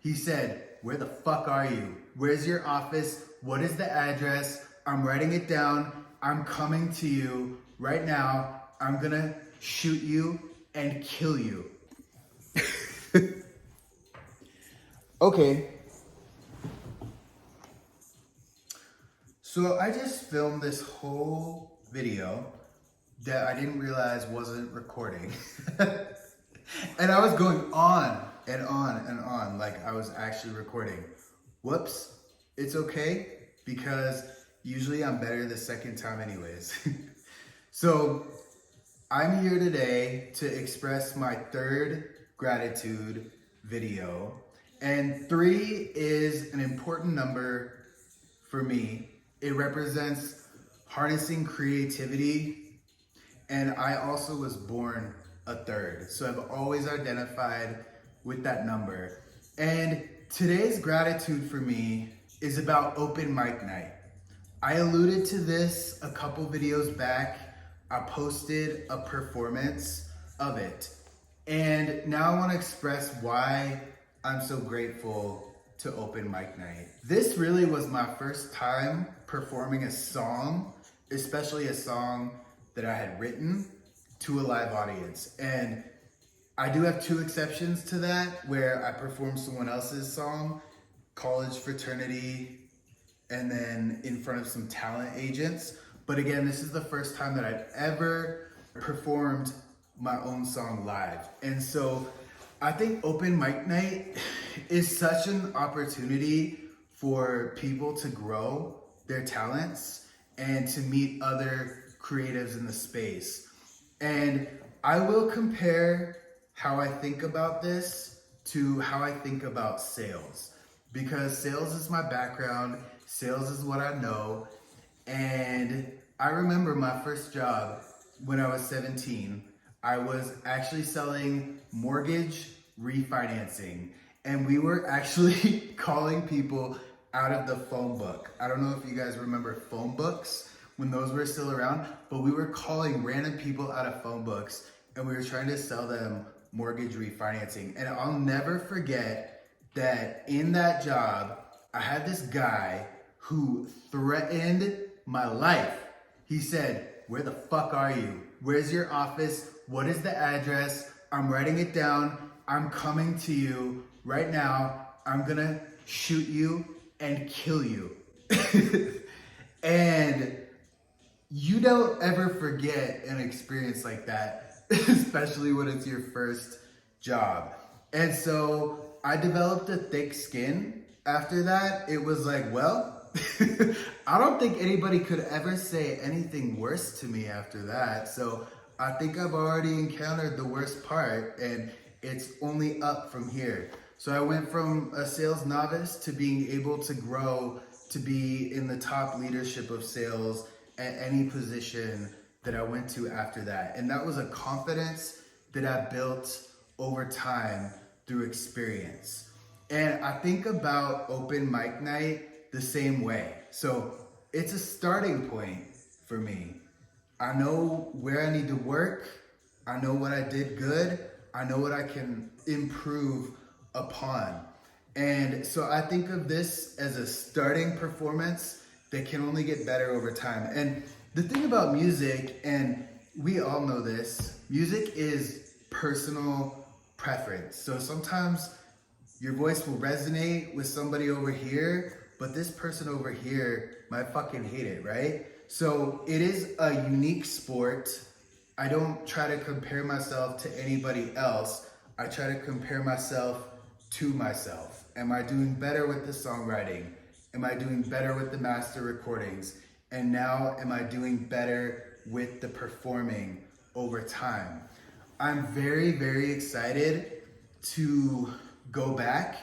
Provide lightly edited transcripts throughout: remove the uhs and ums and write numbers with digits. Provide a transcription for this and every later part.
He said, "Where the fuck are you? Where's your office? What is the address? I'm writing it down. I'm coming to you right now. I'm gonna shoot you and kill you." Okay. So I just filmed this whole video that I didn't realize wasn't recording. And I was going on and on and on like I was actually recording. Whoops, it's okay because usually I'm better the second time anyways. So I'm here today to express my third gratitude video, and 3 is an important number for me. It represents harnessing creativity, and I also was born a third, so I've always identified with that number. And today's gratitude for me is about open mic night. I alluded to this a couple videos back. I posted a performance of it, and now I want to express why I'm so grateful to open mic night. This really was my first time performing a song, especially a song that I had written, to a live audience. And I do have 2 exceptions to that, where I performed someone else's song, college fraternity, and then in front of some talent agents. But again, this is the first time that I've ever performed my own song live. And so I think open mic night is such an opportunity for people to grow their talents and to meet other creatives in the space. And I will compare how I think about this to how I think about sales, because sales is my background, sales is what I know. And I remember my first job when I was 17. I was actually selling mortgage refinancing, and we were actually calling people out of the phone book. I don't know if you guys remember phone books when those were still around, but we were calling random people out of phone books, and we were trying to sell them mortgage refinancing. And I'll never forget that in that job, I had this guy who threatened my life. He said, "Where the fuck are you? Where's your office? What is the address? I'm writing it down. I'm coming to you right now. I'm gonna shoot you and kill you." And you don't ever forget an experience like that, especially when it's your first job. And so I developed a thick skin after that. It was like, well, I don't think anybody could ever say anything worse to me after that. So I think I've already encountered the worst part, and it's only up from here. So I went from a sales novice to being able to grow to be in the top leadership of sales at any position that I went to after that. And that was a confidence that I built over time through experience. And I think about open mic night the same way. So it's a starting point for me. I know where I need to work. I know what I did good. I know what I can improve upon. And so I think of this as a starting performance that can only get better over time. And the thing about music, and we all know this, music is personal preference. So sometimes your voice will resonate with somebody over here, but this person over here might fucking hate it, right? So it is a unique sport. I don't try to compare myself to anybody else. I try to compare myself to myself. Am I doing better with the songwriting? Am I doing better with the master recordings? And now, am I doing better with the performing over time? I'm very, very excited to go back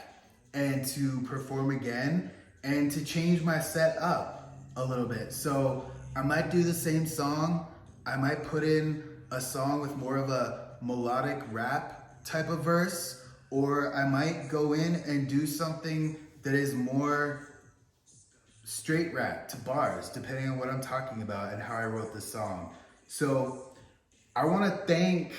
and to perform again and to change my set up a little bit. So I might do the same song. I might put in a song with more of a melodic rap type of verse, or I might go in and do something that is more straight rap to bars, depending on what I'm talking about and how I wrote the song. So I want to thank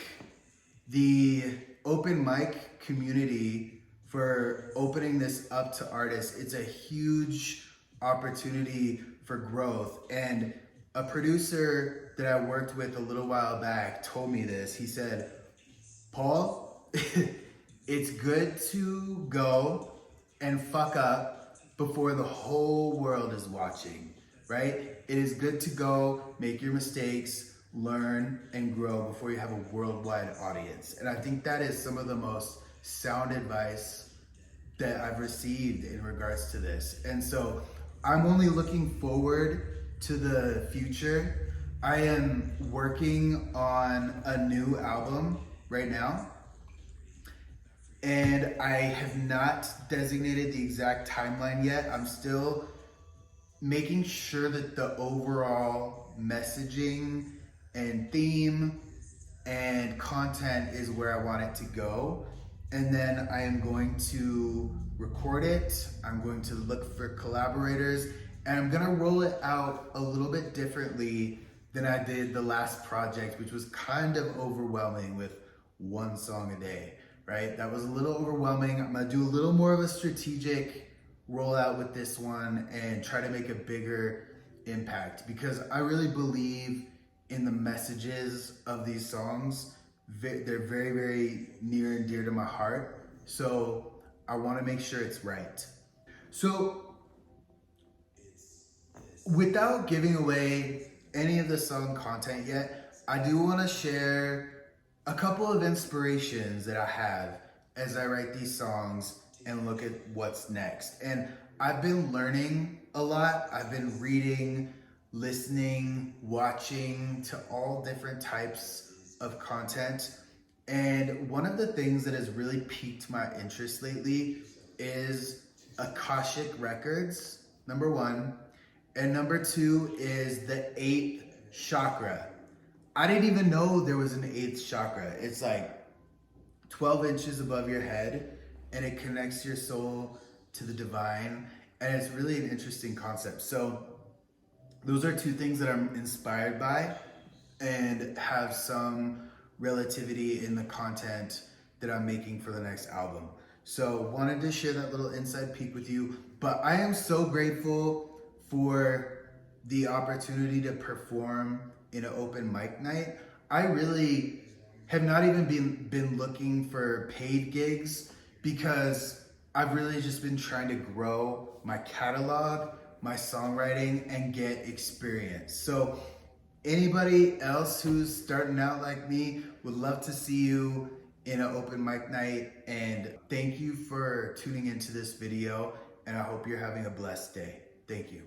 the open mic community for opening this up to artists. It's a huge opportunity for growth. And a producer that I worked with a little while back told me this. He said, Paul, it's good to go and fuck up before the whole world is watching, right? It is good to go, make your mistakes, learn and grow before you have a worldwide audience. And I think that is some of the most sound advice that I've received in regards to this. And so I'm only looking forward to the future. I am working on a new album right now, and I have not designated the exact timeline yet. I'm still making sure that the overall messaging and theme and content is where I want it to go. And then I am going to record it. I'm going to look for collaborators, and I'm gonna roll it out a little bit differently than I did the last project, which was kind of overwhelming with one song a day, right? That was a little overwhelming. I'm gonna do a little more of a strategic rollout with this one and try to make a bigger impact, because I really believe in the messages of these songs. They're very, very near and dear to my heart. So I want to make sure it's right. So without giving away any of the song content yet, I do want to share a couple of inspirations that I have as I write these songs and look at what's next. And I've been learning a lot. I've been reading, listening, watching to all different types of content. And one of the things that has really piqued my interest lately is Akashic Records, number one. And number two is the 8th chakra. I didn't even know there was an 8th chakra. It's like 12 inches above your head, and it connects your soul to the divine. And it's really an interesting concept. So those are two things that I'm inspired by and have some relativity in the content that I'm making for the next album. So wanted to share that little inside peek with you, but I am so grateful for the opportunity to perform in an open mic night. I really have not even been looking for paid gigs, because I've really just been trying to grow my catalog, my songwriting, and get experience. So anybody else who's starting out like me, would love to see you in an open mic night. And thank you for tuning into this video, and I hope you're having a blessed day. Thank you.